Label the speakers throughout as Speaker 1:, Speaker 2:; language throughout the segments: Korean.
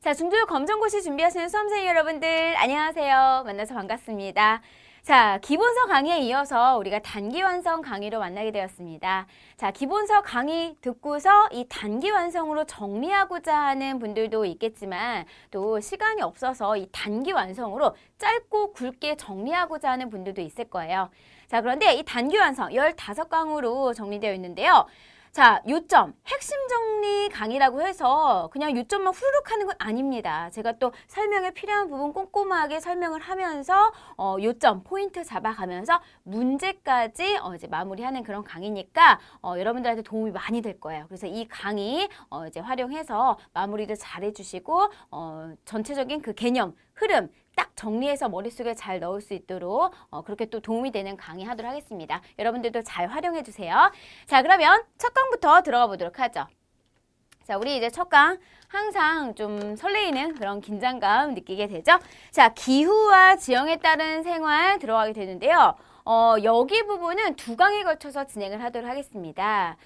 Speaker 1: 자, 중졸 검정고시 준비하시는 수험생 여러분들 안녕하세요. 만나서 반갑습니다. 자, 기본서 강의에 이어서 우리가 단기 완성 강의로 만나게 되었습니다. 자, 기본서 강의 듣고서 이 단기 완성으로 정리하고자 하는 분들도 있겠지만 또 시간이 없어서 이 단기 완성으로 짧고 굵게 정리하고자 하는 분들도 있을 거예요. 자, 그런데 이 단기 완성 15강으로 정리되어 있는데요. 자, 요점, 핵심 정리 강의라고 해서 그냥 요점만 후루룩 하는 건 아닙니다. 제가 또 설명에 필요한 부분 꼼꼼하게 설명을 하면서 요점, 포인트 잡아가면서 문제까지 이제 마무리하는 그런 강의니까 여러분들한테 도움이 많이 될 거예요. 그래서 이 강의 이제 활용해서 마무리도 잘 해주시고 전체적인 그 개념, 흐름 딱 정리해서 머릿속에 잘 넣을 수 있도록 그렇게 또 도움이 되는 강의 하도록 하겠습니다. 여러분들도 잘 활용해 주세요. 자, 그러면 첫 강부터 들어가 보도록 하죠. 자, 우리 이제 첫 강 항상 좀 설레이는 그런 긴장감 느끼게 되죠. 자, 기후와 지형에 따른 생활 들어가게 되는데요. 여기 부분은 두 강에 걸쳐서 진행을 하도록 하겠습니다.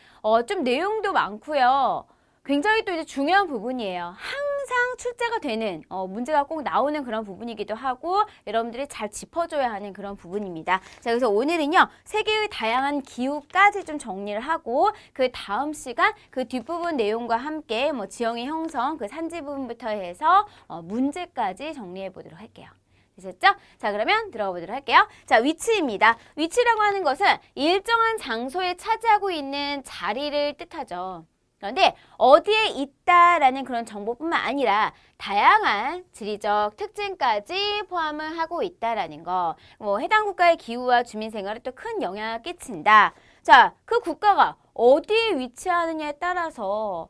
Speaker 1: 좀 내용도 많고요. 굉장히 또 이제 중요한 부분이에요. 항상 출제가 되는 문제가 꼭 나오는 그런 부분이기도 하고 여러분들이 잘 짚어줘야 하는 그런 부분입니다. 자, 그래서 오늘은요 세계의 다양한 기후까지 좀 정리를 하고 그 다음 시간 그 뒷부분 내용과 함께 뭐 지형의 형성 그 산지 부분부터 해서 문제까지 정리해 보도록 할게요. 되셨죠? 자, 그러면 들어가 보도록 할게요. 자, 위치입니다. 위치라고 하는 것은 일정한 장소에 차지하고 있는 자리를 뜻하죠. 그런데 어디에 있다라는 그런 정보뿐만 아니라 다양한 지리적 특징까지 포함을 하고 있다라는 거. 해당 국가의 기후와 주민 생활에 또 큰 영향을 끼친다. 자, 그 국가가 어디에 위치하느냐에 따라서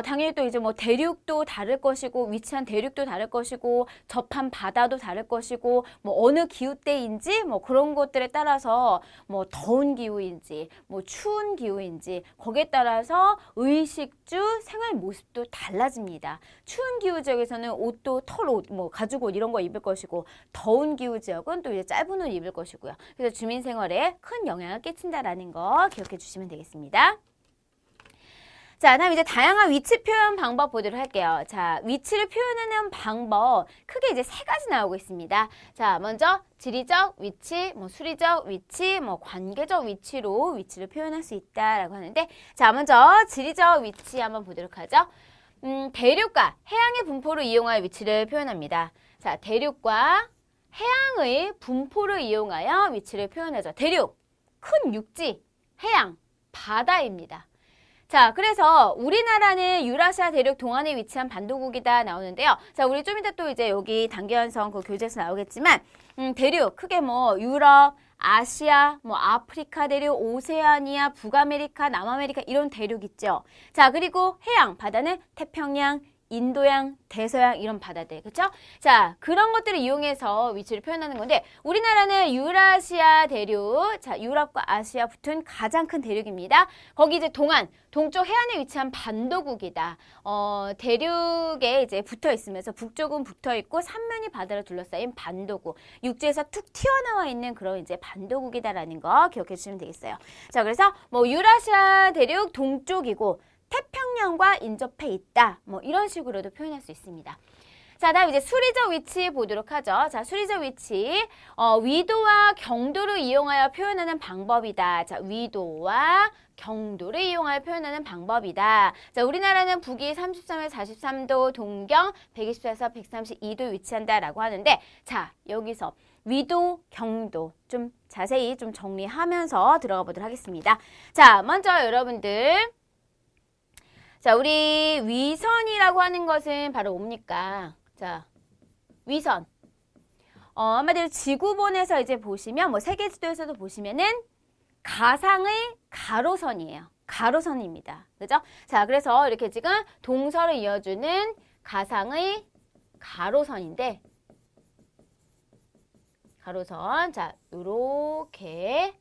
Speaker 1: 당연히 또 이제 뭐 대륙도 다를 것이고 위치한 대륙도 다를 것이고 접한 바다도 다를 것이고 뭐 어느 기후대인지 뭐 그런 것들에 따라서 뭐 더운 기후인지 뭐 추운 기후인지 거기에 따라서 의식주 생활 모습도 달라집니다. 추운 기후 지역에서는 옷도 털옷 뭐 가죽옷 이런 거 입을 것이고 더운 기후 지역은 또 이제 짧은 옷 입을 것이고요. 그래서 주민 생활에 큰 영향을 끼친다라는 거 기억해 주시면 되겠습니다. 자, 다음 이제 다양한 위치 표현 방법 보도록 할게요. 자, 위치를 표현하는 방법 크게 이제 세 가지 나오고 있습니다. 자, 먼저 지리적 위치, 뭐 수리적 위치, 뭐 관계적 위치로 위치를 표현할 수 있다라고 하는데, 자, 먼저 지리적 위치 한번 보도록 하죠. 대륙과 해양의 분포를 이용하여 위치를 표현합니다. 자, 대륙과 해양의 분포를 이용하여 위치를 표현하죠. 대륙, 큰 육지, 해양, 바다입니다. 자, 그래서 우리나라는 유라시아 대륙 동안에 위치한 반도국이다 나오는데요. 자, 우리 좀 이따 또 이제 여기 단기완성 그 교재에서 나오겠지만 대륙 크게 뭐 유럽, 아시아, 뭐 아프리카 대륙, 오세아니아, 북아메리카, 남아메리카 이런 대륙 있죠. 자, 그리고 해양, 바다는 태평양, 인도양, 대서양 이런 바다들, 그렇죠? 자, 그런 것들을 이용해서 위치를 표현하는 건데 우리나라는 유라시아 대륙, 자, 유럽과 아시아 붙은 가장 큰 대륙입니다. 거기 이제 동쪽 해안에 위치한 반도국이다. 대륙에 이제 붙어 있으면서 북쪽은 붙어 있고 삼면이 바다로 둘러싸인 반도국, 육지에서 툭 튀어나와 있는 그런 이제 반도국이다라는 거 기억해 주시면 되겠어요. 자, 그래서 뭐 유라시아 대륙 동쪽이고 태평양과 인접해 있다. 뭐 이런 식으로도 표현할 수 있습니다. 자, 다음 이제 수리적 위치 보도록 하죠. 자, 수리적 위치. 위도와 경도를 이용하여 표현하는 방법이다. 자, 위도와 경도를 이용하여 표현하는 방법이다. 자, 우리나라는 북위 33에서 43도, 동경 124에서 132도 위치한다라고 하는데, 자, 여기서 위도, 경도 좀 자세히 좀 정리하면서 들어가 보도록 하겠습니다. 자, 먼저 여러분들. 자, 우리 위선이라고 하는 것은 바로 뭡니까? 자, 위선. 한마디로 지구본에서 이제 보시면, 뭐 세계 지도에서도 보시면은 가상의 가로선이에요. 가로선입니다. 그죠? 자, 그래서 이렇게 지금 동서를 이어주는 가상의 가로선인데, 가로선. 자, 이렇게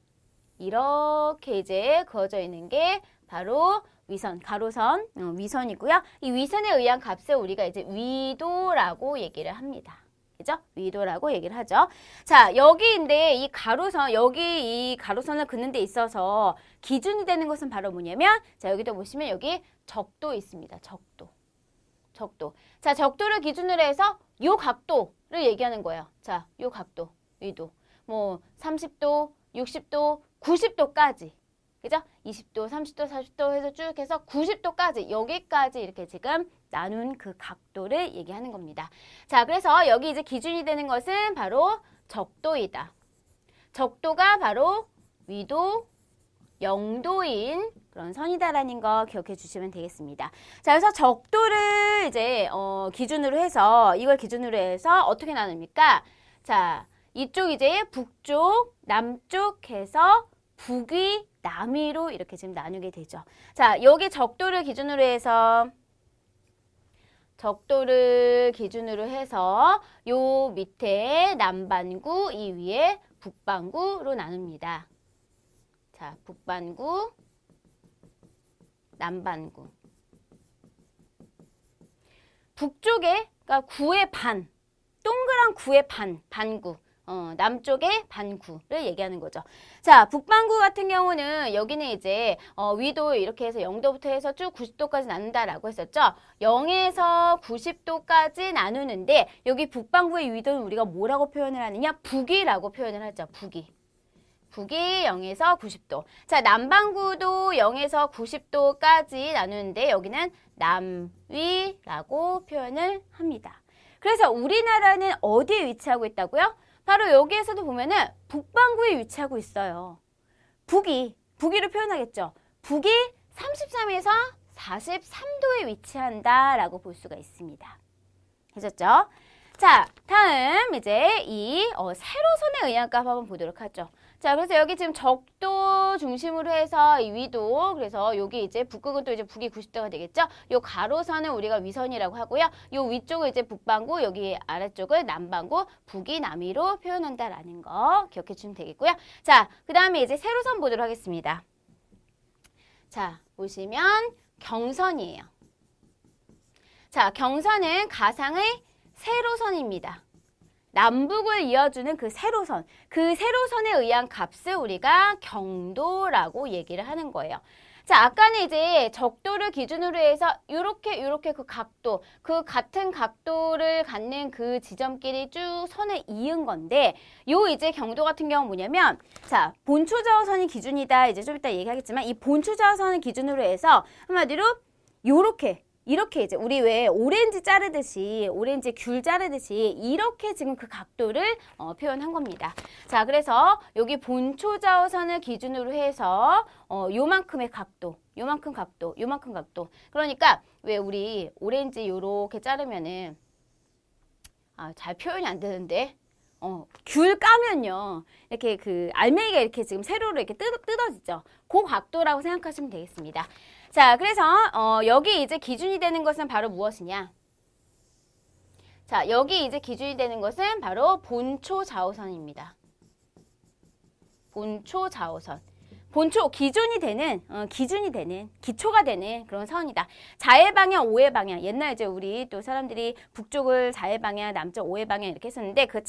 Speaker 1: 이제 그어져 있는 게 바로 위선, 가로선, 위선이고요. 이 위선에 의한 값을 우리가 이제 위도라고 얘기를 합니다. 그죠? 위도라고 얘기를 하죠. 자, 여기인데 이 가로선, 여기 이 가로선을 긋는 데 있어서 기준이 되는 것은 바로 뭐냐면, 자, 여기도 보시면 여기 적도 있습니다. 적도. 적도. 자, 적도를 기준으로 해서 요 각도를 얘기하는 거예요. 자, 요 각도, 위도. 뭐 30도, 60도, 90도까지. 그죠? 20도, 30도, 40도 해서 쭉 해서 90도까지 여기까지 이렇게 지금 나눈 그 각도를 얘기하는 겁니다. 자, 그래서 여기 이제 기준이 되는 것은 바로 적도이다. 적도가 바로 위도 0도인 그런 선이다라는 거 기억해 주시면 되겠습니다. 자, 그래서 적도를 이제 기준으로 해서 이걸 기준으로 해서 어떻게 나눕니까? 자, 이쪽 이제 북쪽, 남쪽 해서 북위, 남위로 이렇게 지금 나누게 되죠. 자, 여기 적도를 기준으로 해서 요 밑에 남반구, 이 위에 북반구로 나눕니다. 자, 북반구, 남반구. 북쪽에, 그러니까 구의 반, 동그란 구의 반구. 남쪽의 반구를 얘기하는 거죠. 자, 북반구 같은 경우는 여기는 이제 위도 이렇게 해서 0도부터 해서 쭉 90도까지 나눈다라고 했었죠. 0에서 90도까지 나누는데 여기 북반구의 위도는 우리가 뭐라고 표현을 하느냐? 북위라고 표현을 하죠. 북위 0에서 90도. 자, 남반구도 0에서 90도까지 나누는데 여기는 남위라고 표현을 합니다. 그래서 우리나라는 어디에 위치하고 있다고요? 바로 여기에서도 보면은 북반구에 위치하고 있어요. 북위로 표현하겠죠. 북위 33에서 43도에 위치한다라고 볼 수가 있습니다. 되셨죠? 자, 다음 이제 이 세로선의 의한값 한번 보도록 하죠. 자, 그래서 여기 지금 적도 중심으로 해서 이 위도, 그래서 여기 이제 북극은 또 이제 북이 90도가 되겠죠? 요 가로선은 우리가 위선이라고 하고요. 요 위쪽을 이제 북반구, 여기 아래쪽을 남반구, 북위, 남위로 표현한다라는 거 기억해 주시면 되겠고요. 자, 그 다음에 이제 세로선 보도록 하겠습니다. 자, 보시면 경선이에요. 자, 경선은 가상의 세로선입니다. 남북을 이어주는 그 세로선에 의한 값을 우리가 경도라고 얘기를 하는 거예요. 자, 아까는 이제 적도를 기준으로 해서 요렇게 그 각도, 그 같은 각도를 갖는 그 지점끼리 쭉 선을 이은 건데, 요 이제 경도 같은 경우는 뭐냐면, 자, 본초좌우선이 기준이다. 이제 좀 이따 얘기하겠지만, 이 본초좌우선을 기준으로 해서 한마디로 이렇게 이제 우리 왜 오렌지 자르듯이 오렌지 귤 자르듯이 이렇게 지금 그 각도를 표현한 겁니다. 자, 그래서 여기 본초좌우선을 기준으로 해서 요만큼의 각도, 요만큼 각도. 그러니까 왜 우리 오렌지 요렇게 자르면은 잘 표현이 안 되는데 귤 까면요. 이렇게 그 알맹이가 이렇게 지금 세로로 이렇게 뜯어지죠. 그 각도라고 생각하시면 되겠습니다. 자, 그래서 여기 이제 기준이 되는 것은 바로 무엇이냐? 자, 여기 이제 기준이 되는 것은 바로 본초좌우선입니다. 본초좌우선. 기초가 되는 그런 선이다. 자해방향, 오해방향. 옛날 이제 우리 또 사람들이 북쪽을 자해방향, 남쪽 오해방향 이렇게 했었는데 그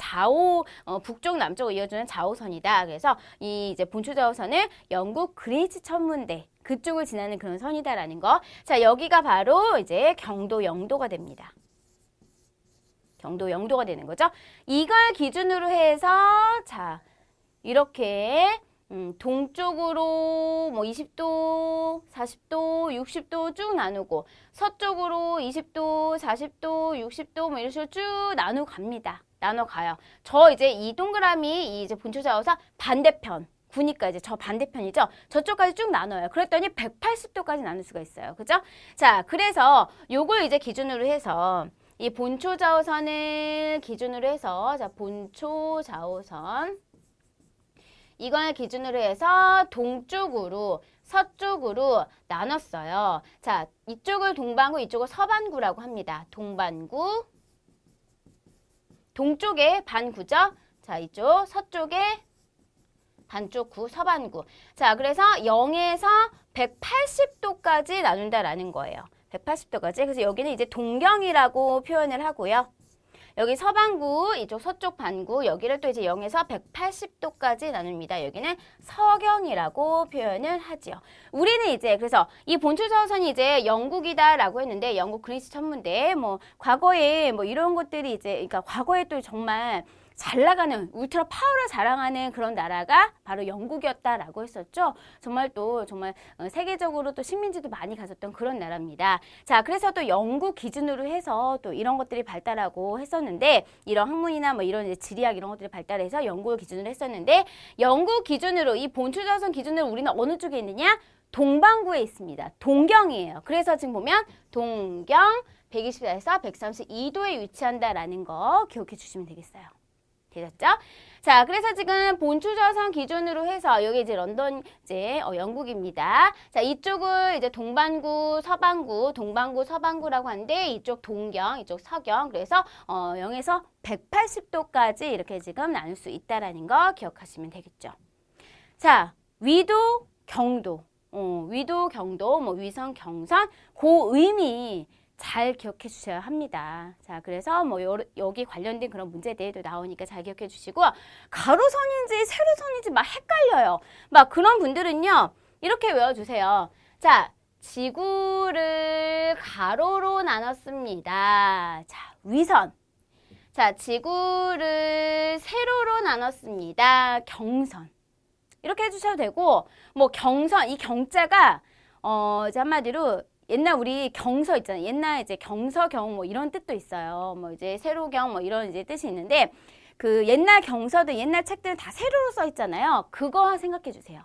Speaker 1: 북쪽, 남쪽을 이어주는 좌우선이다. 그래서 이 이제 본초좌우선을 영국 그린위치 천문대 그쪽을 지나는 그런 선이다라는 거. 자, 여기가 바로 이제 경도 0도가 됩니다. 경도 0도가 되는 거죠. 이걸 기준으로 해서 자, 이렇게 동쪽으로 뭐 20도, 40도, 60도 쭉 나누고 서쪽으로 20도, 40도, 60도 뭐 이런 식으로 쭉 나눠가요. 저 이제 이 동그라미 이제 본초좌우선 반대편 구니까 이제 저 반대편이죠. 저쪽까지 쭉 나눠요. 그랬더니 180도까지 나눌 수가 있어요. 그죠? 자, 그래서 요걸 이제 기준으로 해서 이 본초좌우선을 기준으로 해서 자, 본초좌우선 이걸 기준으로 해서 동쪽으로 서쪽으로 나눴어요. 자, 이쪽을 동반구, 이쪽을 서반구라고 합니다. 동반구. 동쪽에 반구죠. 자, 이쪽 서쪽에 반쪽 구, 서반구. 자, 그래서 0에서 180도까지 나눈다라는 거예요. 180도까지. 그래서 여기는 이제 동경이라고 표현을 하고요. 여기 서반구, 이쪽 서쪽 반구, 여기를 또 이제 0에서 180도까지 나눕니다. 여기는 서경이라고 표현을 하지요. 우리는 이제 그래서 이 본초자선이 이제 영국이다라고 했는데 영국 그리스 천문대 뭐 과거에 뭐 이런 것들이 이제 그러니까 과거에 또 정말 잘 나가는 울트라 파워를 자랑하는 그런 나라가 바로 영국이었다라고 했었죠. 정말 또 정말 세계적으로 또 식민지도 많이 가졌던 그런 나라입니다. 자, 그래서 또 영국 기준으로 해서 또 이런 것들이 발달하고 했었는데 이런 학문이나 뭐 이런 이제 지리학 이런 것들이 발달해서 영국을 기준으로 했었는데 영국 기준으로 이 본초자선 기준으로 우리는 어느 쪽에 있느냐? 동반구에 있습니다. 동경이에요. 그래서 지금 보면 동경 124에서 132도에 위치한다라는 거 기억해 주시면 되겠어요. 되셨죠? 자, 그래서 지금 본초자선 기준으로 해서 여기 이제 런던 이제 영국입니다. 자, 이쪽을 이제 동반구, 서반구, 동반구, 서반구라고 하는데 이쪽 동경, 이쪽 서경. 그래서 0에서 180도까지 이렇게 지금 나눌 수 있다라는 거 기억하시면 되겠죠. 자, 위도, 경도. 위도, 경도, 뭐 위성, 경선, 그 의미 잘 기억해 주셔야 합니다. 자, 그래서 뭐 여기 관련된 그런 문제들도 나오니까 잘 기억해 주시고 가로선인지 세로선인지 막 헷갈려요. 막 그런 분들은요. 이렇게 외워주세요. 자, 지구를 가로로 나눴습니다. 자, 위선. 자, 지구를 세로로 나눴습니다. 경선. 이렇게 해주셔도 되고 뭐 경선, 이 경자가 이제 한마디로 옛날 우리 경서 있잖아요. 옛날 이제 경서경 뭐 이런 뜻도 있어요. 뭐 이제 세로경 뭐 이런 이제 뜻이 있는데 그 옛날 경서들 옛날 책들은 다 세로로 써 있잖아요. 그거 생각해 주세요.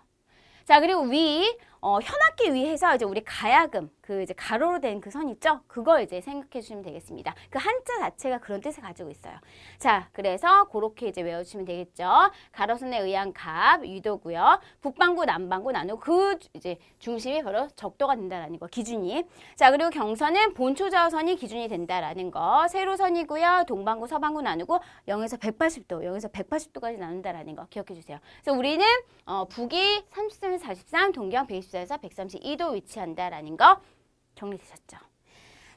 Speaker 1: 자, 그리고 위 현악기 위해서 이제 우리 가야금 그 이제 가로로 된 그 선 있죠? 그걸 이제 생각해 주시면 되겠습니다. 그 한자 자체가 그런 뜻을 가지고 있어요. 자, 그래서 그렇게 이제 외워주시면 되겠죠. 가로선에 의한 갑, 위도고요. 북반구, 남반구 나누고 그 이제 중심이 바로 적도가 된다라는 거, 기준이. 자, 그리고 경선은 본초자선이 기준이 된다라는 거. 세로선이고요. 동반구, 서반구 나누고 0에서 180도, 0에서 180도까지 나눈다라는 거 기억해 주세요. 그래서 우리는 북이 33에서 43, 동경 124에서 132도 위치한다라는 거 정리되셨죠?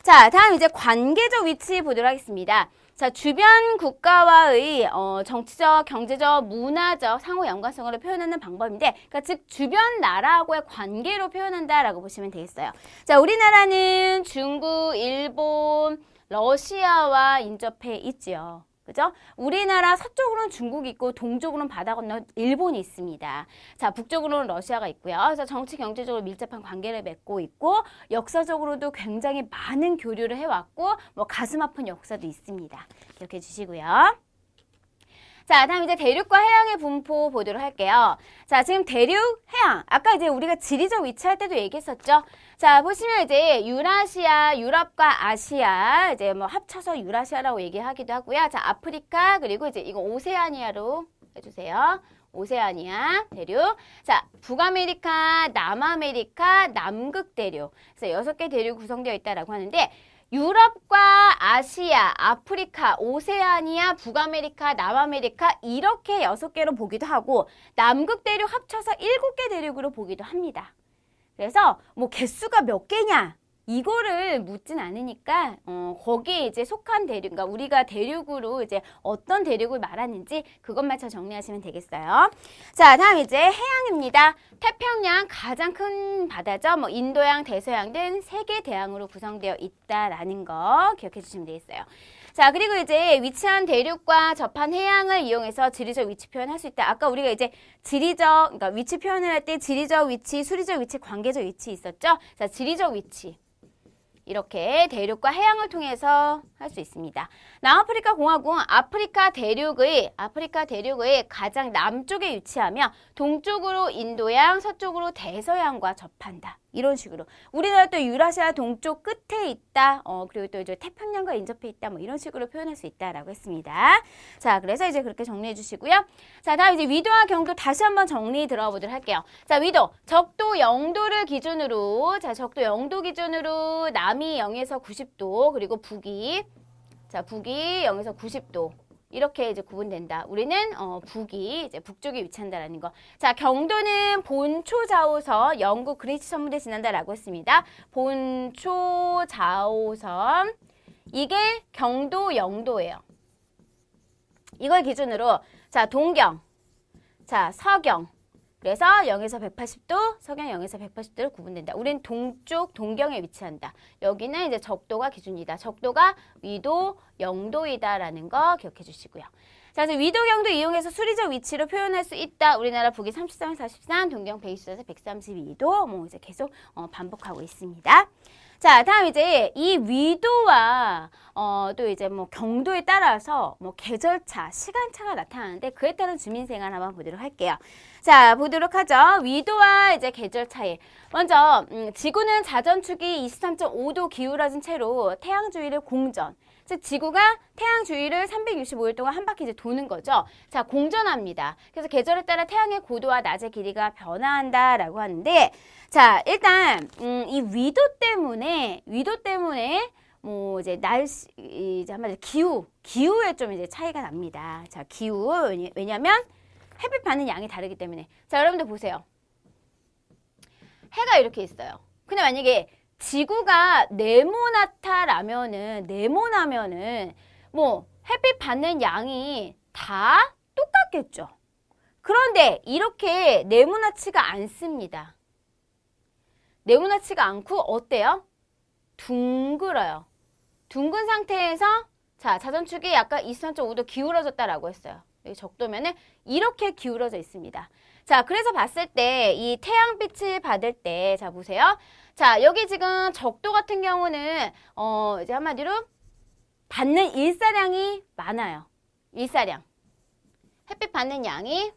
Speaker 1: 자, 다음 이제 관계적 위치 보도록 하겠습니다. 자, 주변 국가와의 정치적, 경제적, 문화적 상호 연관성으로 표현하는 방법인데, 그러니까 즉 주변 나라하고의 관계로 표현한다라고 보시면 되겠어요. 자, 우리나라는 중국, 일본, 러시아와 인접해 있지요. 그죠? 우리나라 서쪽으로는 중국이 있고 동쪽으로는 바다 건너 일본이 있습니다. 자, 북쪽으로는 러시아가 있고요. 그래서 정치, 경제적으로 밀접한 관계를 맺고 있고 역사적으로도 굉장히 많은 교류를 해왔고 뭐 가슴 아픈 역사도 있습니다. 기억해 주시고요. 자, 다음 이제 대륙과 해양의 분포 보도록 할게요. 자, 지금 대륙, 해양. 아까 이제 우리가 지리적 위치할 때도 얘기했었죠. 자, 보시면 이제 유라시아, 유럽과 아시아, 이제 뭐 합쳐서 유라시아라고 얘기하기도 하고요. 자, 아프리카, 그리고 이제 이거 오세아니아로 해주세요. 오세아니아 대륙. 자, 북아메리카, 남아메리카, 남극 대륙. 그래서 6개 대륙 구성되어 있다라고 하는데 유럽과 아시아, 아프리카, 오세아니아, 북아메리카, 남아메리카 이렇게 6개로 보기도 하고 남극 대륙 합쳐서 7개 대륙으로 보기도 합니다. 그래서 뭐 개수가 몇 개냐 이거를 묻진 않으니까 거기에 이제 속한 대륙, 그러니까 우리가 대륙으로 이제 어떤 대륙을 말하는지 그것만 잘 정리하시면 되겠어요. 자, 다음 이제 해양입니다. 태평양 가장 큰 바다죠. 뭐 인도양, 대서양 등 3개 대양으로 구성되어 있다라는 거 기억해 주시면 되겠어요. 자, 그리고 이제 위치한 대륙과 접한 해양을 이용해서 지리적 위치 표현할 수 있다. 아까 우리가 이제 지리적, 그러니까 위치 표현을 할 때 지리적 위치, 수리적 위치, 관계적 위치 있었죠? 자, 지리적 위치. 이렇게 대륙과 해양을 통해서 할 수 있습니다. 남아프리카 공화국은 아프리카 대륙의 가장 남쪽에 위치하며 동쪽으로 인도양, 서쪽으로 대서양과 접한다. 이런 식으로. 우리나라 또 유라시아 동쪽 끝에 있다. 그리고 또 이제 태평양과 인접해 있다. 뭐 이런 식으로 표현할 수 있다라고 했습니다. 자, 그래서 이제 그렇게 정리해 주시고요. 자, 다음 이제 위도와 경도 다시 한번 정리 들어보도록 할게요. 자, 위도. 적도 0도를 기준으로, 자, 적도 0도 기준으로 남이 0에서 90도, 그리고 북이 0에서 90도. 이렇게 이제 구분된다. 우리는 북이 이제 북쪽에 위치한다라는 거. 자, 경도는 본초 좌우선 영국 그리스 천문대 지난다라고 했습니다. 본초 좌우선 이게 경도 0도예요. 이걸 기준으로 자, 동경, 자, 서경. 그래서 0에서 180도, 서경 0에서 180도로 구분된다. 우린 동쪽 동경에 위치한다. 여기는 이제 적도가 기준이다. 적도가 위도 0도이다라는 거 기억해 주시고요. 자, 그래서 위도, 경도 이용해서 수리적 위치로 표현할 수 있다. 우리나라 북위 33, 43, 동경 124에서 132도. 뭐 이제 계속 반복하고 있습니다. 자, 다음 이제 이 위도와 또 이제 뭐 경도에 따라서 뭐 계절차, 시간차가 나타나는데 그에 따른 주민생활 한번 보도록 할게요. 자, 보도록 하죠. 위도와 이제 계절 차이. 먼저 지구는 자전축이 23.5도 기울어진 채로 태양 주위를 공전. 즉 지구가 태양 주위를 365일 동안 한 바퀴 이제 도는 거죠. 자, 공전합니다. 그래서 계절에 따라 태양의 고도와 낮의 길이가 변화한다라고 하는데, 자, 일단 이 위도 때문에 뭐 이제 날씨 이제 한마디로 기후에 좀 이제 차이가 납니다. 자, 기후 왜냐면 햇빛 받는 양이 다르기 때문에. 자, 여러분들 보세요. 해가 이렇게 있어요. 근데 만약에 지구가 네모나면은 뭐 햇빛 받는 양이 다 똑같겠죠. 그런데 이렇게 네모나지가 않습니다. 네모나지가 않고 어때요? 둥글어요. 둥근 상태에서 자, 자전축이 약간 23.5도 기울어졌다라고 했어요. 여기 적도면은 이렇게 기울어져 있습니다. 자, 그래서 봤을 때 이 태양빛을 받을 때 자, 보세요. 자, 여기 지금 적도 같은 경우는 이제 한마디로 받는 일사량이 많아요. 일사량. 햇빛 받는 양이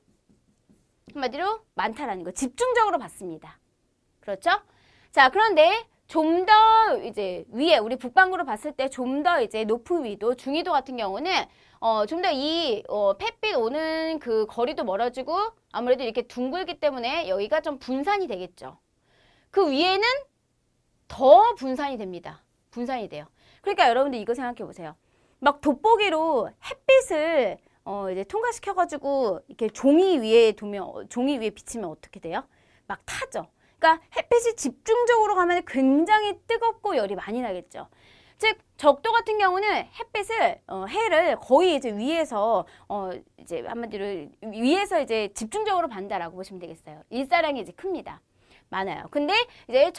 Speaker 1: 한마디로 많다라는 거. 집중적으로 받습니다. 그렇죠? 자, 그런데 좀 더 이제 위에 우리 북반구로 봤을 때 좀 더 이제 높은 위도, 중위도 같은 경우는 좀 더 이 햇빛 오는 그 거리도 멀어지고 아무래도 이렇게 둥글기 때문에 여기가 좀 분산이 되겠죠. 그 위에는 더 분산이 됩니다. 분산이 돼요. 그러니까 여러분들 이거 생각해 보세요. 막 돋보기로 햇빛을 이제 통과시켜가지고 이렇게 종이 위에 비치면 어떻게 돼요? 막 타죠. 그러니까 햇빛이 집중적으로 가면 굉장히 뜨겁고 열이 많이 나겠죠. 즉 적도 같은 경우는 해를 거의 이제 위에서 이제 한마디로 위에서 이제 집중적으로 받는다라고 보시면 되겠어요. 일사량이 이제 큽니다. 많아요. 근데 이제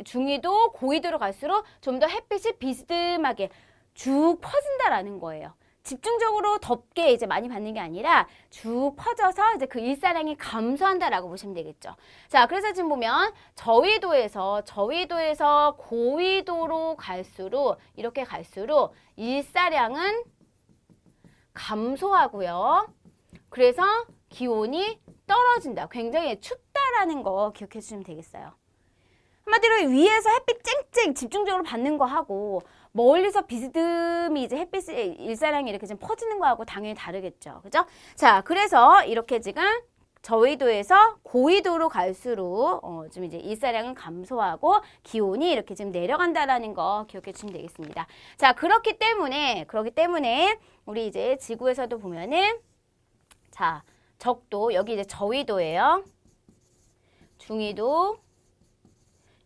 Speaker 1: 중위도 고위도로 갈수록 좀 더 햇빛이 비스듬하게 쭉 퍼진다라는 거예요. 집중적으로 덥게 이제 많이 받는 게 아니라 쭉 퍼져서 이제 그 일사량이 감소한다라고 보시면 되겠죠. 자, 그래서 지금 보면 저위도에서 고위도로 갈수록 이렇게 갈수록 일사량은 감소하고요. 그래서 기온이 떨어진다. 굉장히 춥다라는 거 기억해 주시면 되겠어요. 한마디로 위에서 햇빛 쨍쨍 집중적으로 받는 거 하고 멀리서 비스듬히 이제 햇빛의 일사량이 이렇게 좀 퍼지는 거하고 당연히 다르겠죠. 그죠? 자, 그래서 이렇게 지금 저위도에서 고위도로 갈수록 좀 이제 일사량은 감소하고 기온이 이렇게 지금 내려간다라는 거 기억해 주시면 되겠습니다. 자, 그렇기 때문에 우리 이제 지구에서도 보면은 자, 적도 여기 이제 저위도예요. 중위도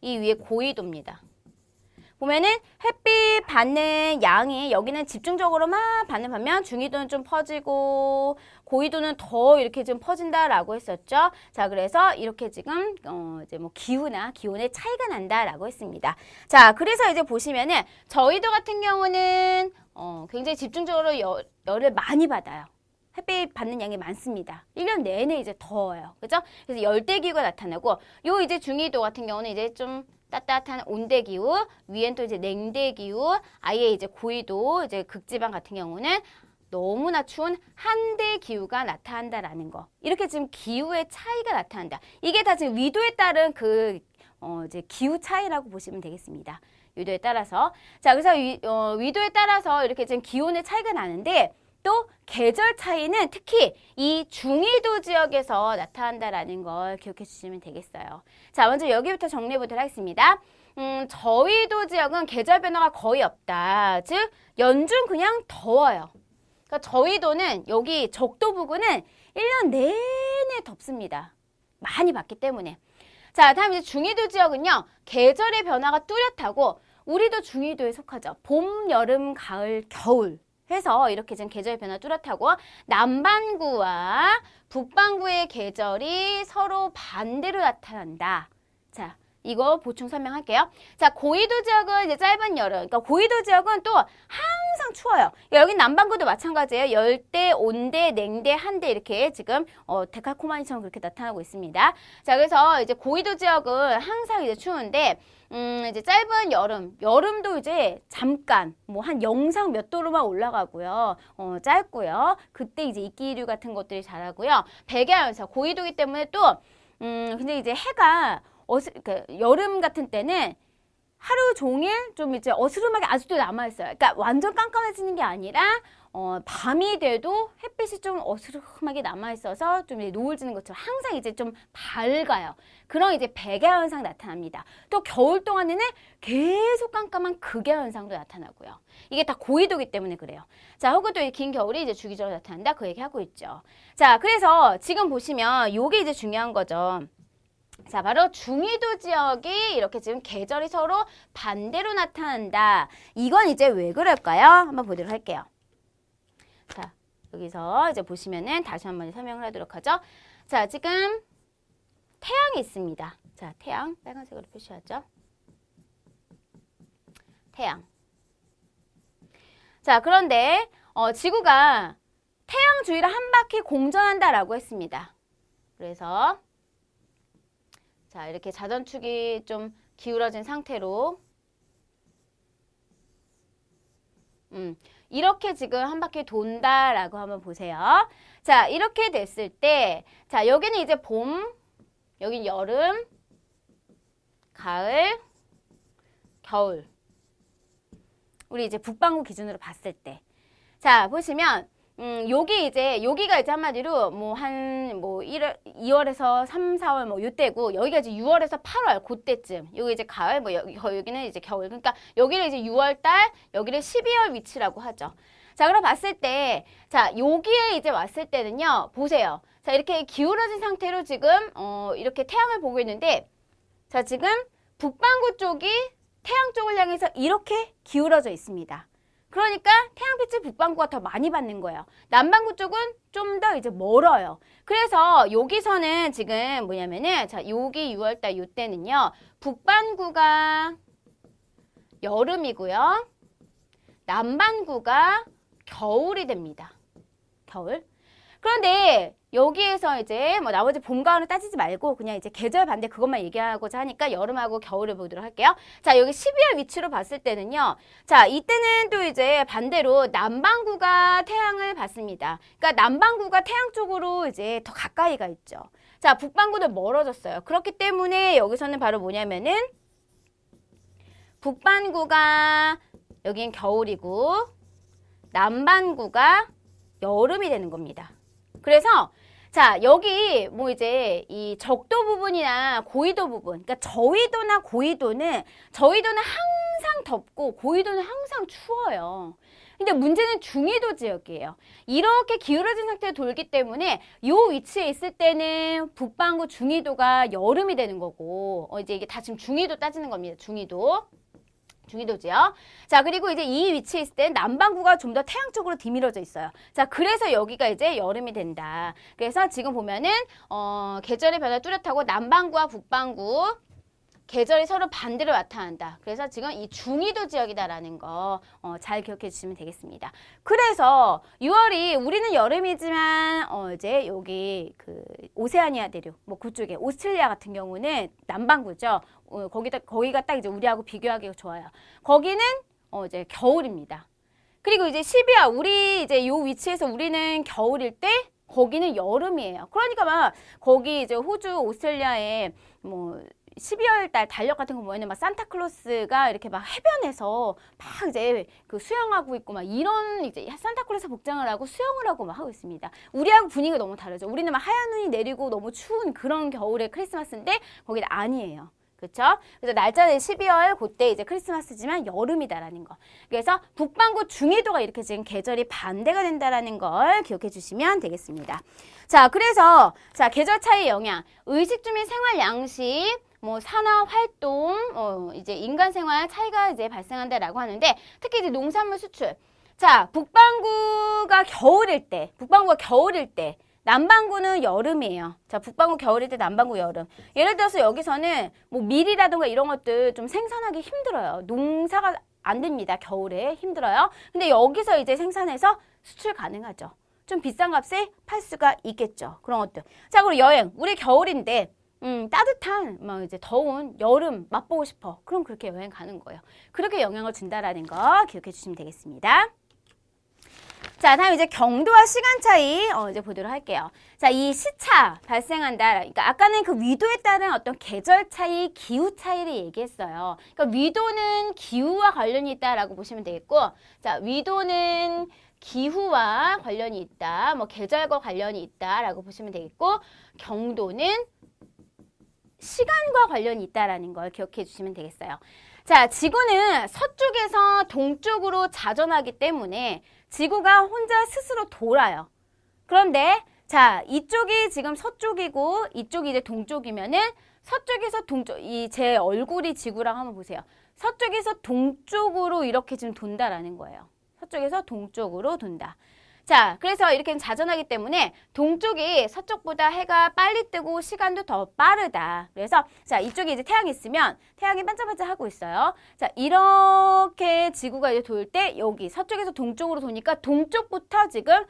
Speaker 1: 이 위에 고위도입니다. 보면은 햇빛 받는 양이 여기는 집중적으로 막 받는 반면 중위도는 좀 퍼지고 고위도는 더 이렇게 좀 퍼진다라고 했었죠. 자, 그래서 이렇게 지금 이제 뭐 기온의 차이가 난다라고 했습니다. 자, 그래서 이제 보시면은 저희도 같은 경우는 굉장히 집중적으로 열을 많이 받아요. 햇빛 받는 양이 많습니다. 1년 내내 이제 더워요. 그죠? 그래서 열대기후가 나타나고 요 이제 중위도 같은 경우는 이제 좀 따뜻한 온대기후, 위엔 또 이제 냉대기후, 아예 이제 고위도, 이제 극지방 같은 경우는 너무나 추운 한대기후가 나타난다라는 거. 이렇게 지금 기후의 차이가 나타난다. 이게 다 지금 위도에 따른 이제 기후 차이라고 보시면 되겠습니다. 위도에 따라서. 자, 그래서 위도에 따라서 이렇게 지금 기온의 차이가 나는데 또 계절 차이는 특히 이 중위도 지역에서 나타난다라는 걸 기억해 주시면 되겠어요. 자, 먼저 여기부터 정리해 보도록 하겠습니다. 저위도 지역은 계절 변화가 거의 없다. 즉 연중 그냥 더워요. 그러니까 저위도는 여기 적도 부근은 1년 내내 덥습니다. 많이 받기 때문에. 자, 다음 이제 중위도 지역은요. 계절의 변화가 뚜렷하고 우리도 중위도에 속하죠. 봄, 여름, 가을, 겨울. 해서 이렇게 지금 계절 변화 뚜렷하고 남반구와 북반구의 계절이 서로 반대로 나타난다. 자, 이거 보충 설명할게요. 자, 고緯도 지역은 이제 짧은 여름. 그러니까 고緯도 지역은 또 항상 추워요. 여기 남반구도 마찬가지예요. 열대, 온대, 냉대, 한대 이렇게 지금 데칼코마니처럼 그렇게 나타나고 있습니다. 자, 그래서 이제 고緯도 지역은 항상 이제 추운데 이제 짧은 여름도 이제 잠깐 뭐 한 영상 몇 도로만 올라가고요. 짧고요. 그때 이제 이끼류 같은 것들이 자라고요. 백야현상 고緯도기 때문에 또 근데 이제 해가 그러니까 여름 같은 때는 하루 종일 좀 이제 어스름하게 아직도 남아있어요. 그러니까 완전 깜깜해지는 게 아니라 밤이 돼도 햇빛이 좀 어스름하게 남아있어서 좀 이제 노을 지는 것처럼 항상 이제 좀 밝아요. 그런 이제 백야현상 나타납니다. 또 겨울 동안에는 계속 깜깜한 극야현상도 나타나고요. 이게 다 고緯도기 때문에 그래요. 자, 혹은 또 긴 겨울이 이제 주기적으로 나타난다. 그 얘기 하고 있죠. 자, 그래서 지금 보시면 요게 이제 중요한 거죠. 자, 바로 중위도 지역이 이렇게 지금 계절이 서로 반대로 나타난다. 이건 이제 왜 그럴까요? 한번 보도록 할게요. 자, 여기서 이제 보시면은 다시 한번 설명을 하도록 하죠. 자, 지금 태양이 있습니다. 자, 태양 빨간색으로 표시하죠. 태양. 자, 그런데 지구가 태양 주위를 한 바퀴 공전한다라고 했습니다. 그래서 자, 이렇게 자전축이 좀 기울어진 상태로 이렇게 지금 한 바퀴 돈다라고 한번 보세요. 자, 이렇게 됐을 때 자, 여기는 이제 봄, 여긴 여름, 가을, 겨울. 우리 이제 북반구 기준으로 봤을 때. 자, 보시면 여기가 이제 한마디로 뭐 2월에서 3, 4월 뭐 요때고 여기가 이제 6월에서 8월 그때쯤. 여기 이제 가을 뭐 여기는 이제 겨울. 그러니까 여기를 이제 6월 달, 여기를 12월 위치라고 하죠. 자, 그럼 봤을 때 자, 여기에 이제 왔을 때는요. 보세요. 자, 이렇게 기울어진 상태로 지금 이렇게 태양을 보고 있는데 자, 지금 북반구 쪽이 태양 쪽을 향해서 이렇게 기울어져 있습니다. 그러니까 태양빛을 북반구가 더 많이 받는 거예요. 남반구 쪽은 좀 더 이제 멀어요. 그래서 여기서는 지금 뭐냐면은 자, 여기 6월달 요때는요. 북반구가 여름이고요. 남반구가 겨울이 됩니다. 겨울. 그런데 여기에서 이제 뭐 나머지 봄, 가을을 따지지 말고 그냥 이제 계절 반대 그것만 얘기하고자 하니까 여름하고 겨울을 보도록 할게요. 자, 여기 12월 위치로 봤을 때는요. 자, 이때는 또 이제 반대로 남반구가 태양을 받습니다. 그러니까 남반구가 태양 쪽으로 이제 더 가까이가 있죠. 자, 북반구는 멀어졌어요. 그렇기 때문에 여기서는 바로 뭐냐면은 북반구가 여긴 겨울이고 남반구가 여름이 되는 겁니다. 그래서 자, 여기 뭐 이제 이 적도 부분이나 고緯도 부분, 그러니까 저緯도나 고緯도는 항상 덥고 고緯도는 항상 추워요. 근데 문제는 중위도 지역이에요. 이렇게 기울어진 상태로 돌기 때문에 이 위치에 있을 때는 북반구 중위도가 여름이 되는 거고 이제 이게 다 지금 중위도 따지는 겁니다. 중위도지요. 자, 그리고 이제 이 위치에 있을 때 남반구가 좀 더 태양 쪽으로 뒤밀어져 있어요. 자, 그래서 여기가 이제 여름이 된다. 그래서 지금 보면은 계절의 변화 뚜렷하고 남반구와 북반구 계절이 서로 반대로 나타난다. 그래서 지금 이 중위도 지역이다라는 거 잘 기억해 주시면 되겠습니다. 그래서 6월이 우리는 여름이지만 이제 여기 그 오세아니아 대륙 뭐 그쪽에 오스트레일리아 같은 경우는 남반구죠. 거기가 딱 이제 우리하고 비교하기 좋아요. 거기는 이제 겨울입니다. 그리고 이제 12월 우리 이제 요 위치에서 우리는 겨울일 때 거기는 여름이에요. 그러니까 막 거기 이제 호주, 오스트레일리아에 뭐 12월 달 달력 같은 거 보면은 막 산타클로스가 이렇게 막 해변에서 막 이제 그 수영하고 있고 막 이런 이제 산타클로스 복장을 하고 수영을 하고 막 하고 있습니다. 우리하고 분위기가 너무 다르죠. 우리는 막 하얀 눈이 내리고 너무 추운 그런 겨울의 크리스마스인데 거기는 아니에요. 그렇죠? 그래서 날짜는 12월 그때 이제 크리스마스지만 여름이다라는 거. 그래서 북반구 중위도가 이렇게 지금 계절이 반대가 된다라는 걸 기억해 주시면 되겠습니다. 자, 그래서 자, 계절 차이 영향, 의식 주민 생활 양식 뭐 산업 활동, 이제 인간 생활 차이가 이제 발생한다라고 하는데 특히 이제 농산물 수출. 자, 북반구가 겨울일 때, 남반구는 여름이에요. 자, 북반구 겨울일 때, 남반구 여름. 예를 들어서 여기서는 뭐 밀이라든가 이런 것들 좀 생산하기 힘들어요. 농사가 안 됩니다. 겨울에 힘들어요. 근데 여기서 이제 생산해서 수출 가능하죠. 좀 비싼 값에 팔 수가 있겠죠. 그런 것들. 자, 그리고 여행. 우리 겨울인데 따뜻한 막 이제 더운 여름 맛보고 싶어. 그럼 그렇게 여행 가는 거예요. 그렇게 영향을 준다라는 거 기억해 주시면 되겠습니다. 자, 다음 이제 경도와 시간 차이 이제 보도록 할게요. 자, 이 시차 발생한다. 그러니까 아까는 그 위도에 따른 어떤 계절 차이, 기후 차이를 얘기했어요. 그러니까 위도는 기후와 관련이 있다라고 보시면 되겠고, 자, 위도는 기후와 관련이 있다. 뭐 계절과 관련이 있다라고 보시면 되겠고, 경도는 시간과 관련이 있다라는 걸 기억해 주시면 되겠어요. 자, 지구는 서쪽에서 동쪽으로 자전하기 때문에 지구가 혼자 스스로 돌아요. 그런데 자, 이쪽이 지금 서쪽이고 이쪽이 이제 동쪽이면은 서쪽에서 동쪽, 이 제 얼굴이 지구랑 한번 보세요. 서쪽에서 동쪽으로 이렇게 지금 돈다라는 거예요. 서쪽에서 동쪽으로 돈다. 자, 그래서 이렇게 자전하기 때문에 동쪽이 서쪽보다 해가 빨리 뜨고 시간도 더 빠르다. 그래서 자, 이쪽에 이제 태양이 있으면 태양이 반짝반짝하고 있어요. 자, 이렇게 지구가 이제 돌 때 여기 서쪽에서 동쪽으로 도니까 동쪽부터 지금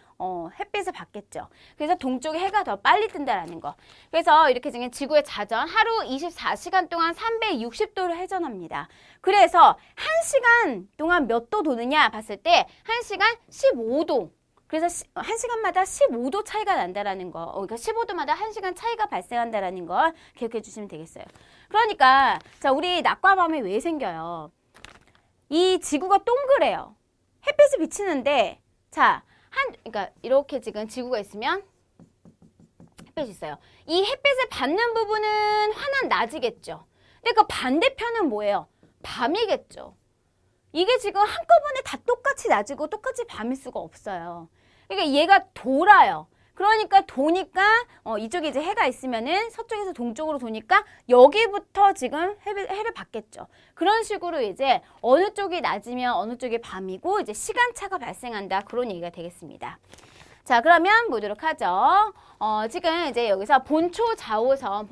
Speaker 1: 햇빛을 받겠죠. 그래서 동쪽에 해가 더 빨리 뜬다라는 거. 그래서 이렇게 지금 지구의 자전 하루 24시간 동안 360도를 회전합니다. 그래서 1시간 동안 몇 도 도느냐 봤을 때 1시간 15도. 그래서 1시간마다 15도 차이가 난다라는 거. 그러니까 15도마다 1시간 차이가 발생한다라는 걸 기억해 주시면 되겠어요. 그러니까 자, 우리 낮과 밤이 왜 생겨요? 이 지구가 동그래요. 햇빛이 비치는데 자, 그러니까 이렇게 지금 지구가 있으면 햇빛이 있어요. 이 햇빛을 받는 부분은 환한 낮이겠죠. 근데 그 반대편은 뭐예요? 밤이겠죠. 이게 지금 한꺼번에 다 똑같이 낮이고 똑같이 밤일 수가 없어요. 그러니까 얘가 돌아요. 그러니까 도니까 이쪽에 이제 해가 있으면은 서쪽에서 동쪽으로 도니까 여기부터 지금 해를 받겠죠. 그런 식으로 이제 어느 쪽이 낮이면 어느 쪽이 밤이고 이제 시간차가 발생한다. 그런 얘기가 되겠습니다. 자, 그러면 보도록 하죠. 지금 이제 여기서 본초 좌우선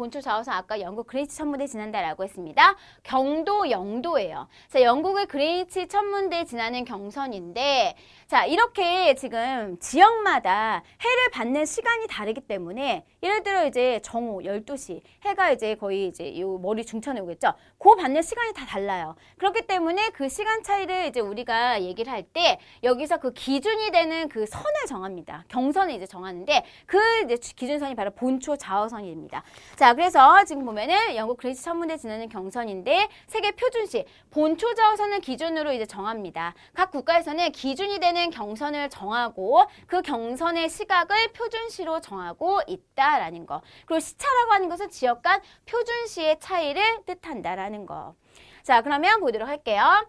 Speaker 1: 아까 영국 그린위치 천문대 지난다라고 했습니다. 경도 영도예요. 자, 영국의 그린위치 천문대 지나는 경선인데, 자, 이렇게 지금 지역마다 해를 받는 시간이 다르기 때문에, 예를 들어 이제 정오 12시, 해가 이제 거의 이제 요 머리 중천에 오겠죠. 그 받는 시간이 다 달라요. 그렇기 때문에 그 시간 차이를 이제 우리가 얘기를 할 때, 여기서 그 기준이 되는 그 선을 정합니다. 경선을 이제 정하는데, 그 이제 기준선이 바로 본초 좌우선입니다. 자, 그래서 지금 보면은 영국 그린위치 천문대 지나는 경선인데 세계 표준시 본초 좌우선을 기준으로 이제 정합니다. 각 국가에서는 기준이 되는 경선을 정하고 그 경선의 시각을 표준시로 정하고 있다라는 거. 그리고 시차라고 하는 것은 지역 간 표준시의 차이를 뜻한다라는 거. 자, 그러면 보도록 할게요.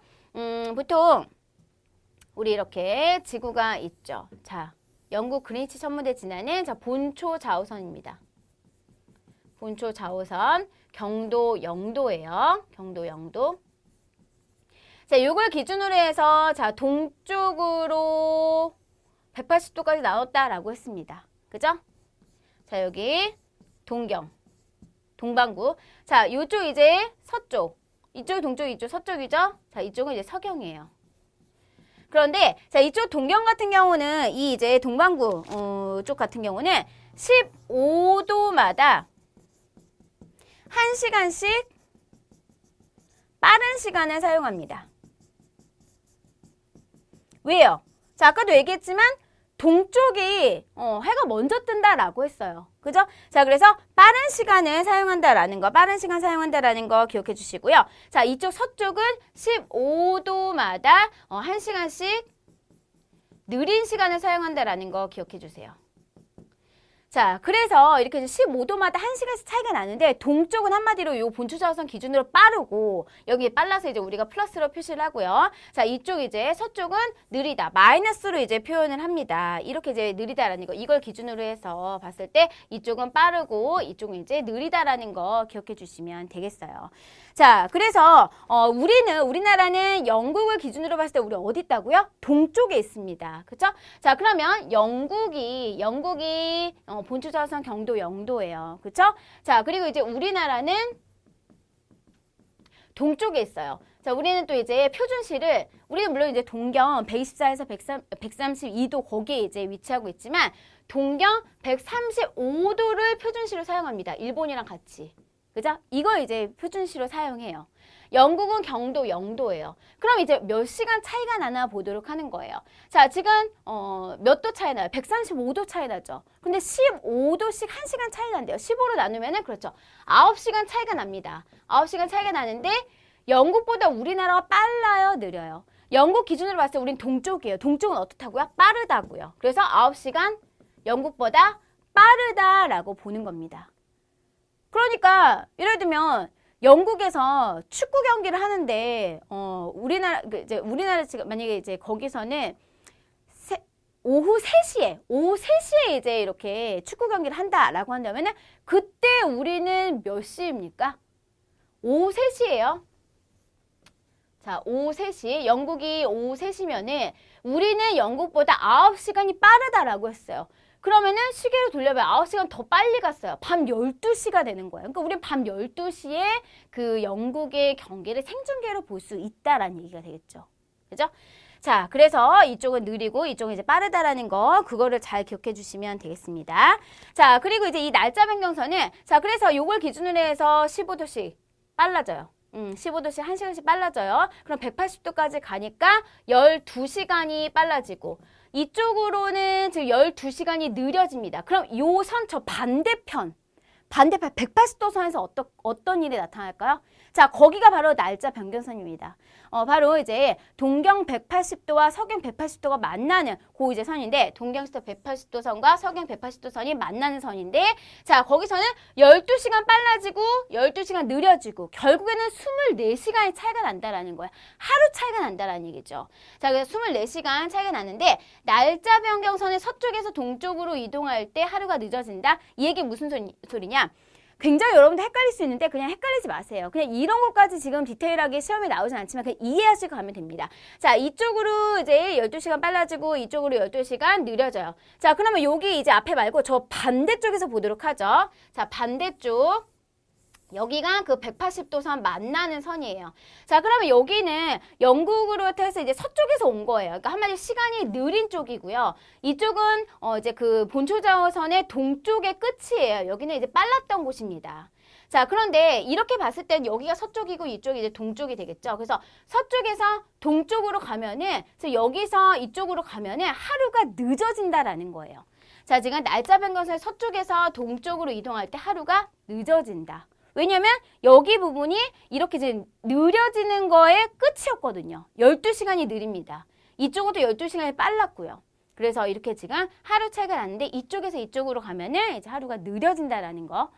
Speaker 1: 보통 우리 이렇게 지구가 있죠. 자, 영국 그린위치 천문대 지나는 본초 좌우선입니다. 본초 좌우선 경도 영도예요. 경도 영도. 자, 요걸 기준으로 해서 자, 동쪽으로 180도까지 나눴다라고 했습니다. 그죠? 자, 여기 동경, 동반구. 자, 요쪽 이제 서쪽. 이쪽 동쪽, 이쪽 서쪽이죠? 자, 이쪽은 이제 서경이에요. 그런데 자, 이쪽 동경 같은 경우는 이 이제 동반구 쪽 같은 경우는 15도마다 1시간씩 빠른 시간을 사용합니다. 왜요? 자, 아까도 얘기했지만 동쪽이 해가 먼저 뜬다라고 했어요. 그죠? 자, 그래서 빠른 시간을 사용한다라는 거, 빠른 시간 사용한다라는 거 기억해 주시고요. 자, 이쪽 서쪽은 15도마다 1시간씩 느린 시간을 사용한다라는 거 기억해 주세요. 자, 그래서 이렇게 15도마다 1시간씩 차이가 나는데 동쪽은 한마디로 요 본초자우선 기준으로 빠르고 여기에 빨라서 이제 우리가 플러스로 표시를 하고요. 자, 이쪽 이제 서쪽은 느리다. 마이너스로 이제 표현을 합니다. 이렇게 이제 느리다라는 거. 이걸 기준으로 해서 봤을 때 이쪽은 빠르고 이쪽은 이제 느리다라는 거 기억해 주시면 되겠어요. 자, 그래서 우리나라는 영국을 기준으로 봤을 때 우리 어디 있다고요? 동쪽에 있습니다. 그렇죠? 자, 그러면 영국이 본초자우선 경도 영도예요. 그렇죠? 자, 그리고 이제 우리나라는 동쪽에 있어요. 자, 우리는 또 이제 표준시를 우리는 물론 이제 동경 124에서 132도 거기에 이제 위치하고 있지만 동경 135도를 표준시로 사용합니다. 일본이랑 같이. 그죠? 이걸 이제 표준시로 사용해요. 영국은 경도 영도예요. 그럼 이제 몇 시간 차이가 나나 보도록 하는 거예요. 자, 지금 몇 도 차이 나요? 135도 차이 나죠. 근데 15도씩 1시간 차이 난대요. 15로 나누면은 그렇죠. 9시간 차이가 납니다. 9시간 차이가 나는데 영국보다 우리나라가 빨라요, 느려요? 영국 기준으로 봤을 때 우린 동쪽이에요. 동쪽은 어떻다고요? 빠르다고요. 그래서 9시간 영국보다 빠르다라고 보는 겁니다. 그러니까 예를 들면 영국에서 축구 경기를 하는데 우리나라 지금 만약에 이제 거기서는 오후 3시에 이제 이렇게 축구 경기를 한다라고 한다면은 그때 우리는 몇 시입니까? 오후 3시예요. 자, 오후 3시. 영국이 오후 3시면은 우리는 영국보다 9시간이 빠르다라고 했어요. 그러면은 시계로 돌려보면 9시간 더 빨리 갔어요. 밤 12시가 되는 거예요. 그러니까 우리는 밤 12시에 그 영국의 경기를 생중계로 볼 수 있다라는 얘기가 되겠죠. 그죠? 자, 그래서 이쪽은 느리고 이쪽은 이제 빠르다라는 거, 그거를 잘 기억해 주시면 되겠습니다. 자, 그리고 이제 이 날짜 변경선은, 자, 그래서 요걸 기준으로 해서 15도씩 빨라져요. 15도씩 1시간씩 빨라져요. 그럼 180도까지 가니까 12시간이 빨라지고, 이쪽으로는 지금 12시간이 느려집니다. 그럼 요 선 저 반대편 180도 선에서 어떤 일이 나타날까요? 자, 거기가 바로 날짜 변경선입니다. 바로 이제 동경 180도와 서경 180도가 만나는 그 이제 선인데, 동경시도 180도 선과 서경 180도 선이 만나는 선인데, 자, 거기서는 12시간 빨라지고 12시간 느려지고 결국에는 24시간의 차이가 난다라는 거야. 하루 차이가 난다라는 얘기죠. 자, 그래서 24시간 차이가 나는데 날짜 변경선의 서쪽에서 동쪽으로 이동할 때 하루가 늦어진다. 이 얘기 무슨 소리냐? 굉장히 여러분들 헷갈릴 수 있는데 그냥 헷갈리지 마세요. 그냥 이런 것까지 지금 디테일하게 시험에 나오진 않지만 그냥 이해하시고 가면 됩니다. 자, 이쪽으로 이제 12시간 빨라지고 이쪽으로 12시간 느려져요. 자, 그러면 여기 이제 앞에 말고 저 반대쪽에서 보도록 하죠. 자, 반대쪽. 여기가 그 180도 선 만나는 선이에요. 자, 그러면 여기는 영국으로 해서 이제 서쪽에서 온 거예요. 그러니까 한마디로 시간이 느린 쪽이고요. 이쪽은 이제 그 본초자우선의 동쪽의 끝이에요. 여기는 이제 빨랐던 곳입니다. 자, 그런데 이렇게 봤을 땐 여기가 서쪽이고 이쪽이 이제 동쪽이 되겠죠. 그래서 서쪽에서 동쪽으로 가면은, 여기서 이쪽으로 가면은 하루가 늦어진다라는 거예요. 자, 지금 날짜 변경선의 서쪽에서 동쪽으로 이동할 때 하루가 늦어진다. 왜냐면 여기 부분이 이렇게 이제 느려지는 거의 끝이었거든요. 12시간이 느립니다. 이쪽은 또 12시간이 빨랐고요. 그래서 이렇게 지금 하루 차이가 나는데 이쪽에서 이쪽으로 가면은 이제 하루가 느려진다라는 거.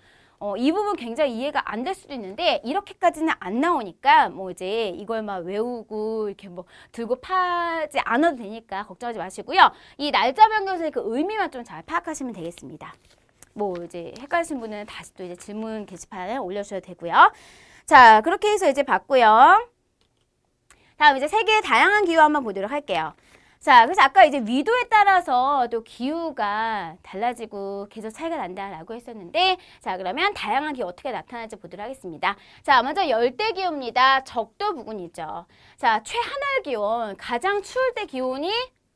Speaker 1: 이 부분 굉장히 이해가 안 될 수도 있는데 이렇게까지는 안 나오니까 뭐 이제 이걸 막 외우고 이렇게 뭐 들고 파지 않아도 되니까 걱정하지 마시고요. 이 날짜 변경선의 그 의미만 좀 잘 파악하시면 되겠습니다. 뭐 이제 헷갈리신 분은 다시 또 이제 질문 게시판에 올려주셔도 되고요. 자, 그렇게 해서 이제 봤고요. 다음 이제 세계의 다양한 기후 한번 보도록 할게요. 자, 그래서 아까 이제 위도에 따라서 또 기후가 달라지고 계절 차이가 난다라고 했었는데, 자, 그러면 다양한 기후 어떻게 나타날지 보도록 하겠습니다. 자, 먼저 열대 기후입니다. 적도 부근이죠. 자, 최하늘 기온, 가장 추울 때 기온이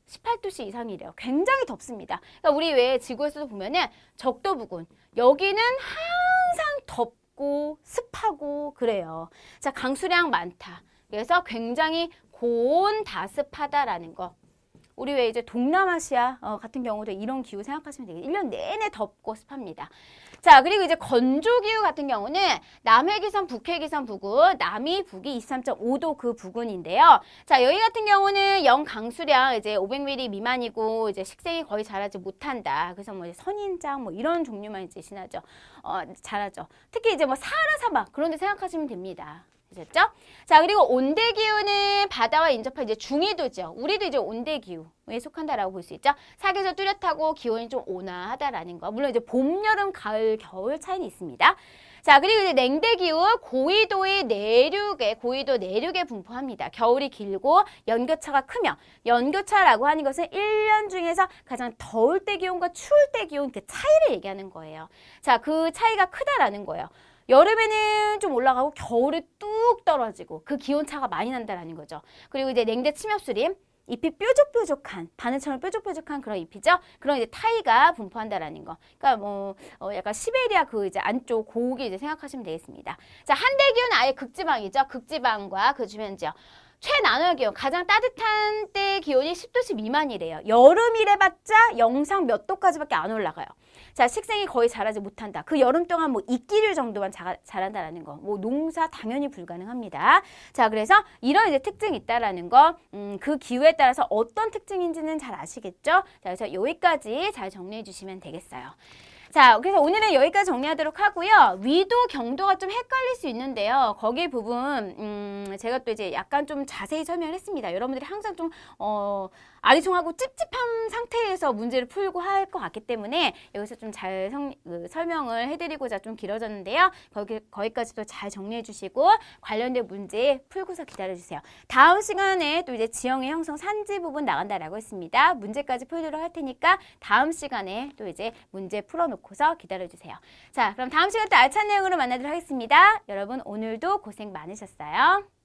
Speaker 1: 18도씨 이상이래요. 굉장히 덥습니다. 그러니까 우리 왜 지구에서도 보면은 적도 부근, 여기는 항상 덥고 습하고 그래요. 자, 강수량 많다. 그래서 굉장히 고온다습하다라는 거. 우리 왜 이제 동남아시아 같은 경우도 이런 기후 생각하시면 되겠죠. 1년 내내 덥고 습합니다. 자, 그리고 이제 건조기후 같은 경우는 남해기선, 북해기선 부근, 남이, 북이 23.5도 그 부근인데요. 자, 여기 같은 경우는 영 강수량 이제 500mm 미만이고 이제 식생이 거의 자라지 못한다. 그래서 뭐 이제 선인장 뭐 이런 종류만 이제 지나죠. 자라죠. 특히 이제 뭐 사하라 사막 그런 데 생각하시면 됩니다. 됐죠? 자, 그리고 온대기후는 바다와 인접한 이제 중위도죠. 우리도 이제 온대기후에 속한다라고 볼 수 있죠. 사계절 뚜렷하고 기온이 좀 온화하다라는 거. 물론 이제 봄, 여름, 가을, 겨울 차이는 있습니다. 자, 그리고 이제 냉대기후 고위도의 내륙에, 고위도 내륙에 분포합니다. 겨울이 길고 연교차가 크며, 연교차라고 하는 것은 1년 중에서 가장 더울 때 기온과 추울 때 기온 그 차이를 얘기하는 거예요. 자, 그 차이가 크다라는 거예요. 여름에는 좀 올라가고 겨울에 뚝 떨어지고 그 기온차가 많이 난다라는 거죠. 그리고 이제 냉대 침엽수림, 잎이 뾰족뾰족한, 바늘처럼 뾰족뾰족한 그런 잎이죠. 그런 이제 타이가 분포한다라는 거. 그러니까 뭐 약간 시베리아 그 이제 안쪽 고기 이제 생각하시면 되겠습니다. 자, 한대기후는 아예 극지방이죠. 극지방과 그 주변 지역. 최난화 기온, 가장 따뜻한 때 기온이 10도씨 미만이래요. 여름이래봤자 영상 몇 도까지밖에 안 올라가요. 자, 식생이 거의 자라지 못한다. 그 여름 동안 뭐 이끼류 정도만 자란다라는 거. 뭐 농사 당연히 불가능합니다. 자, 그래서 이런 이제 특징이 있다라는 거. 그 기후에 따라서 어떤 특징인지는 잘 아시겠죠? 자, 그래서 여기까지 잘 정리해 주시면 되겠어요. 자, 그래서 오늘은 여기까지 정리하도록 하고요. 위도, 경도가 좀 헷갈릴 수 있는데요. 거기 부분 제가 또 이제 약간 좀 자세히 설명을 했습니다. 여러분들이 항상 좀 아리송하고 찝찝한 상태에서 문제를 풀고 할 것 같기 때문에 여기서 좀 잘 설명을 해드리고자 좀 길어졌는데요. 거기까지도 잘 정리해 주시고 관련된 문제 풀고서 기다려주세요. 다음 시간에 또 이제 지형의 형성 산지 부분 나간다라고 했습니다. 문제까지 풀도록 할 테니까 다음 시간에 또 이제 문제 풀어놓고서 기다려주세요. 자, 그럼 다음 시간 또 알찬 내용으로 만나도록 하겠습니다. 여러분 오늘도 고생 많으셨어요.